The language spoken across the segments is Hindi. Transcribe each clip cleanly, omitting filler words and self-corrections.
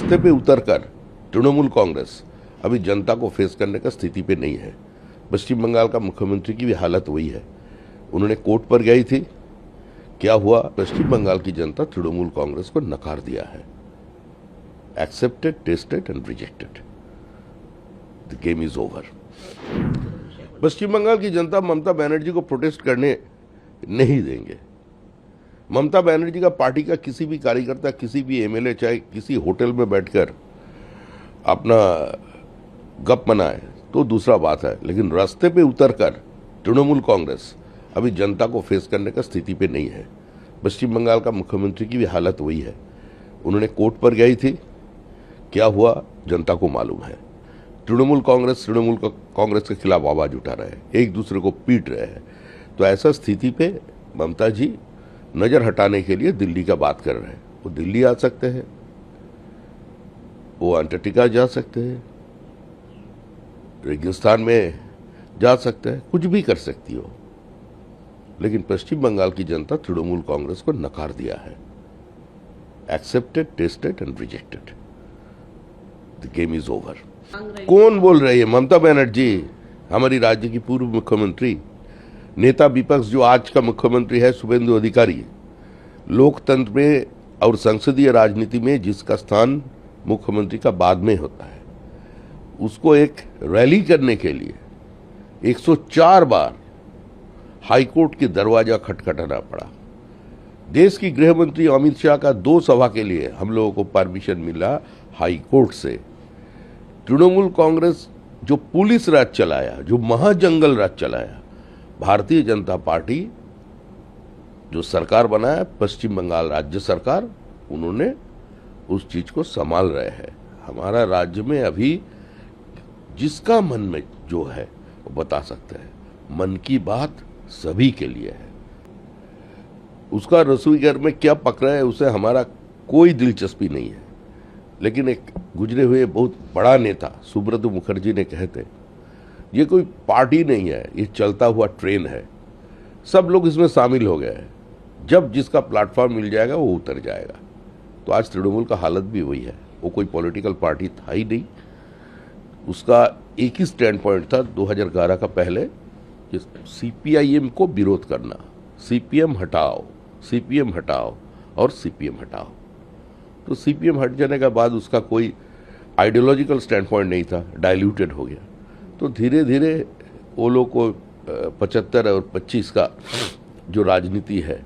रास्ते पे उतरकर तृणमूल कांग्रेस अभी जनता को फेस करने का स्थिति पे नहीं है। पश्चिम बंगाल का मुख्यमंत्री की भी हालत वही है। उन्होंने कोर्ट पर गई थी, क्या हुआ? पश्चिम बंगाल की जनता तृणमूल कांग्रेस को नकार दिया है। Accepted, tested and rejected. The game is over. Paschim Bengal की जनता ममता बनर्जी को प्रोटेस्ट करने नहीं देंगे। ममता बनर्जी का पार्टी का किसी भी कार्यकर्ता, किसी भी एमएलए चाहे किसी होटल में बैठकर अपना गप मनाए तो दूसरा बात है, लेकिन रास्ते पे उतरकर तृणमूल कांग्रेस अभी जनता को फेस करने का स्थिति पे नहीं है। पश्चिम बंगाल का मुख्यमंत्री की भी हालत वही है। उन्होंने कोर्ट पर गई थी, क्या हुआ जनता को मालूम है। तृणमूल कांग्रेस के खिलाफ आवाज उठा रहे हैं, एक दूसरे को पीट रहे हैं। तो ऐसा स्थिति पे ममता जी नजर हटाने के लिए दिल्ली का बात कर रहे हैं। वो दिल्ली आ सकते हैं, वो अंटार्कटिका जा सकते हैं, रेगिस्तान में जा सकते हैं, कुछ भी कर सकती हो, लेकिन पश्चिम बंगाल की जनता तृणमूल कांग्रेस को नकार दिया है। Accepted, tested and rejected. The game is over. कौन बोल रही है? ममता बनर्जी, हमारी राज्य की पूर्व मुख्यमंत्री, नेता विपक्ष जो आज का मुख्यमंत्री है शुभेंदु अधिकारी। लोकतंत्र में और संसदीय राजनीति में जिसका स्थान मुख्यमंत्री का बाद में होता है, उसको एक रैली करने के लिए 104 बार हाईकोर्ट के दरवाजा खटखटाना पड़ा। देश की गृह मंत्री अमित शाह का 2 सभा के लिए हम लोगों को परमिशन मिला हाईकोर्ट से। तृणमूल कांग्रेस जो पुलिस राज चलाया, जो महाजंगल राज चलाया, भारतीय जनता पार्टी जो सरकार बनाया, पश्चिम बंगाल राज्य सरकार, उन्होंने उस चीज को संभाल रहे हैं। हमारा राज्य में अभी जिसका मन में जो है वो बता सकते हैं। मन की बात सभी के लिए है। उसका रसोई घर में क्या पक रहा है उसे हमारा कोई दिलचस्पी नहीं है। लेकिन एक गुजरे हुए बहुत बड़ा नेता सुब्रतो मुखर्जी ने कहते, ये कोई पार्टी नहीं है, ये चलता हुआ ट्रेन है। सब लोग इसमें शामिल हो गए हैं, जब जिसका प्लेटफॉर्म मिल जाएगा वो उतर जाएगा। तो आज तृणमूल का हालत भी वही है। वो कोई पॉलिटिकल पार्टी था ही नहीं। उसका एक ही स्टैंड पॉइंट था 2011 का पहले, सीपीआईएम को विरोध करना। सीपीएम हटाओ, सीपीएम हटाओ और सीपीएम हटाओ। तो सीपीएम हट जाने के बाद उसका कोई आइडियोलॉजिकल स्टैंड पॉइंट नहीं था, डाइल्यूटेड हो गया। तो धीरे धीरे वो लोग को 75 और 25 का जो राजनीति है,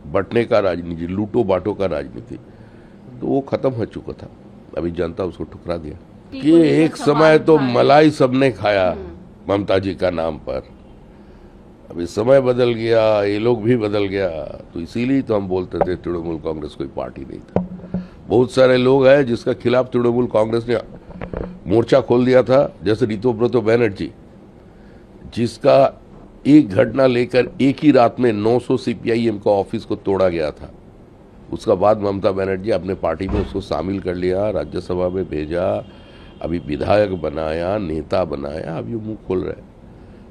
बंटने का राजनीति, लूटो बांटो का राजनीति, तो वो खत्म हो चुका था। अभी जनता उसको ठुकरा दिया कि एक समय तो मलाई सबने खाया ममता जी का नाम पर। अभी समय बदल गया, ये लोग भी बदल गया। तो इसीलिए तो हम बोलते थे तृणमूल कांग्रेस कोई पार्टी नहीं था। बहुत सारे लोग हैं जिसका खिलाफ तृणमूल कांग्रेस ने मोर्चा खोल दिया था, जैसे रितुब्रतो बनर्जी, जिसका एक घटना लेकर एक ही रात में 900 सीपीआईएम का ऑफिस को तोड़ा गया था। उसका बाद ममता बनर्जी अपने पार्टी में उसको शामिल कर लिया, राज्यसभा में भेजा, अभी विधायक बनाया, नेता बनाया, अभी मुंह खोल रहे हैं।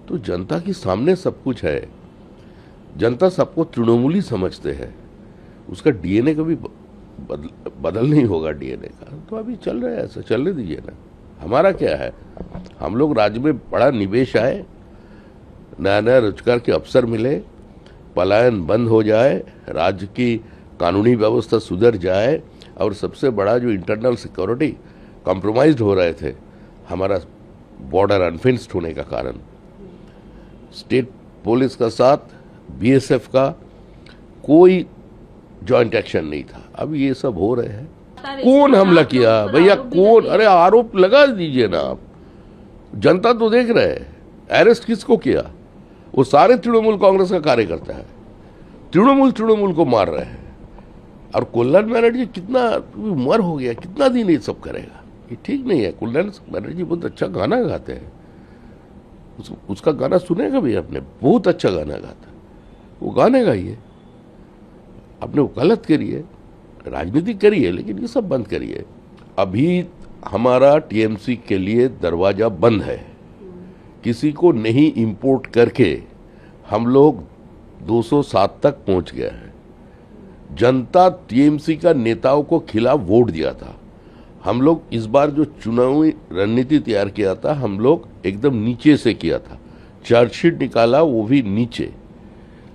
तो जनता के सामने सब कुछ है। जनता सबको तृणमूली समझते हैं। उसका डीएनए कभी बदल नहीं होगा डीएनए का। तो अभी चल रहा है, ऐसा चलने दीजिए ना। हमारा क्या है, हम लोग राज्य में बड़ा निवेश आए, नया नया रोजगार के अवसर मिले, पलायन बंद हो जाए, राज्य की कानूनी व्यवस्था सुधर जाए, और सबसे बड़ा जो इंटरनल सिक्योरिटी कॉम्प्रोमाइज्ड हो रहे थे, हमारा बॉर्डर अनफेंस्ड होने का कारण, स्टेट पुलिस का साथ बीएसएफ का कोई जॉइंट एक्शन नहीं था। अब ये सब हो रहे हैं। कौन हमला किया भैया? कौन? अरे आरोप लगा दीजिए ना आप, जनता तो देख रहे हैं। अरेस्ट किसको किया? वो सारे तृणमूल कांग्रेस का कार्यकर्ता है। तृणमूल को मार रहे हैं। और कल्याण बनर्जी कितना उम्र हो गया, कितना दिन ये सब करेगा? ये ठीक नहीं है। कल्याण बनर्जी बहुत अच्छा गाना गाते हैं, उसका गाना सुनेगा भी आपने, बहुत अच्छा गाना गाता है। वो गाने गाइए, आपने वकालत करिए, राजनीति करिए, लेकिन ये सब बंद करिए। अभी हमारा टीएमसी के लिए दरवाजा बंद है। किसी को नहीं इंपोर्ट करके हम लोग 207 तक पहुंच गए हैं। जनता टीएमसी का नेताओं को खिलाफ वोट दिया था। हम लोग इस बार जो चुनावी रणनीति तैयार किया था, हम लोग एकदम नीचे से किया था। चार्जशीट निकाला, वो भी नीचे,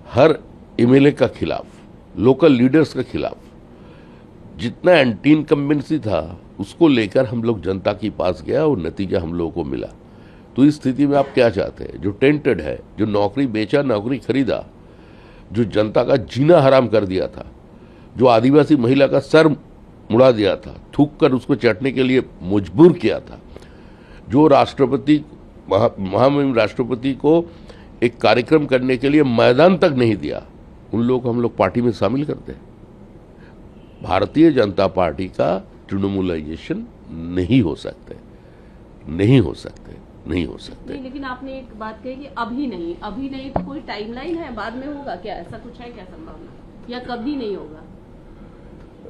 हर एमएलए का खिलाफ, लोकल लीडर्स के खिलाफ। जितना एंटी इनकम्बेंसी था उसको लेकर हम लोग जनता के पास गया और नतीजा हम लोगों को मिला। तो इस स्थिति में आप क्या चाहते हैं? जो टेंटेड है, जो नौकरी बेचा, नौकरी खरीदा, जो जनता का जीना हराम कर दिया था, जो आदिवासी महिला का सर मुड़ा दिया था, थूक कर उसको चाटने के लिए मजबूर किया था, जो राष्ट्रपति, महामहिम राष्ट्रपति को एक कार्यक्रम करने के लिए मैदान तक नहीं दिया, उन लोगों को हम लोग पार्टी में शामिल करते हैं। भारतीय जनता पार्टी का तृणमूलाइजेशन नहीं हो सकते, नहीं हो सकते, नहीं हो सकते। नहीं, लेकिन आपने एक बात कही कि अभी नहीं तो कोई टाइमलाइन है, बाद में होगा क्या? ऐसा कुछ है क्या संभावना, या कभी नहीं होगा?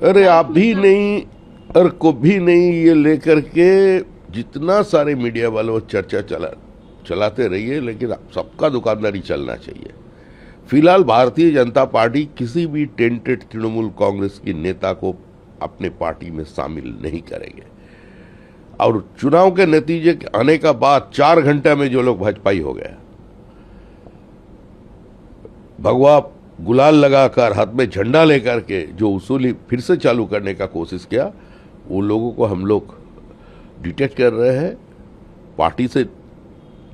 अरे अभी नहीं और कभी नहीं, ये लेकर के जितना सारे मीडिया वालों चर्चा चलाते रहिए, लेकिन सबका दुकानदारी चलना चाहिए। फिलहाल भारतीय जनता पार्टी किसी भी टेंटेड तृणमूल कांग्रेस की नेता को अपने पार्टी में शामिल नहीं करेंगे। और चुनाव के नतीजे आने का बाद 4 घंटे में जो लोग भाजपाई हो गया, भगवा गुलाल लगाकर, हाथ में झंडा लेकर के जो उसूली फिर से चालू करने का कोशिश किया, वो लोगों को हम लोग डिटेक्ट कर रहे हैं, पार्टी से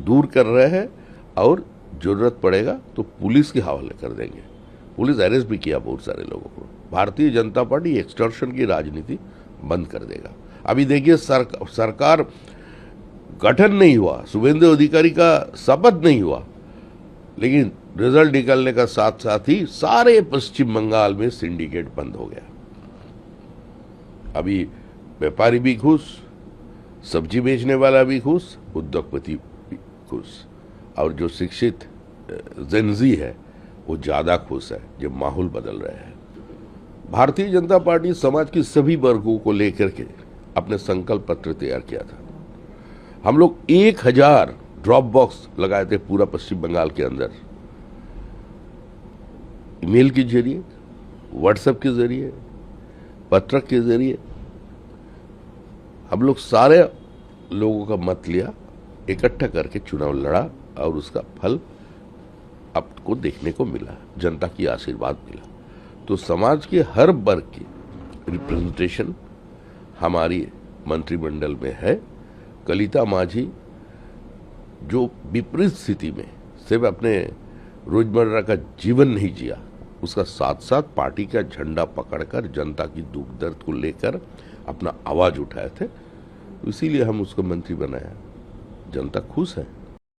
दूर कर रहे हैं, और जरूरत पड़ेगा तो पुलिस के हवाले कर देंगे। पुलिस अरेस्ट भी किया बहुत सारे लोगों को। भारतीय जनता पार्टी एक्सटॉर्शन की राजनीति बंद कर देगा। अभी देखिए, सरकार गठन नहीं हुआ, शुभेंदु अधिकारी का शपथ नहीं हुआ, लेकिन रिजल्ट निकलने का साथ साथ ही सारे पश्चिम बंगाल में सिंडिकेट बंद हो गया। अभी व्यापारी भी खुश, सब्जी बेचने वाला भी खुश, उद्योगपति भी खुश, और जो शिक्षित जेनजी है वो ज्यादा खुश है। जो माहौल बदल रहा है, भारतीय जनता पार्टी समाज की सभी वर्गों को लेकर के अपने संकल्प पत्र तैयार किया था। हम लोग 1000 ड्रॉप बॉक्स लगाए थे पूरा पश्चिम बंगाल के अंदर, ईमेल के जरिए, व्हाट्सएप के जरिए, पत्रक के जरिए। हम लोग सारे लोगों का मत लिया, इकट्ठा करके चुनाव लड़ा, और उसका फल आपको देखने को मिला, जनता की आशीर्वाद मिला। तो समाज के हर वर्ग की रिप्रेजेंटेशन हमारी मंत्रिमंडल में है। कलिता माझी जो विपरीत स्थिति में सिर्फ अपने रोजमर्रा का जीवन नहीं जिया, उसका साथ साथ पार्टी का झंडा पकड़कर जनता की दुख दर्द को लेकर अपना आवाज उठाए थे, इसीलिए हम उसको मंत्री बनाया। जनता खुश है।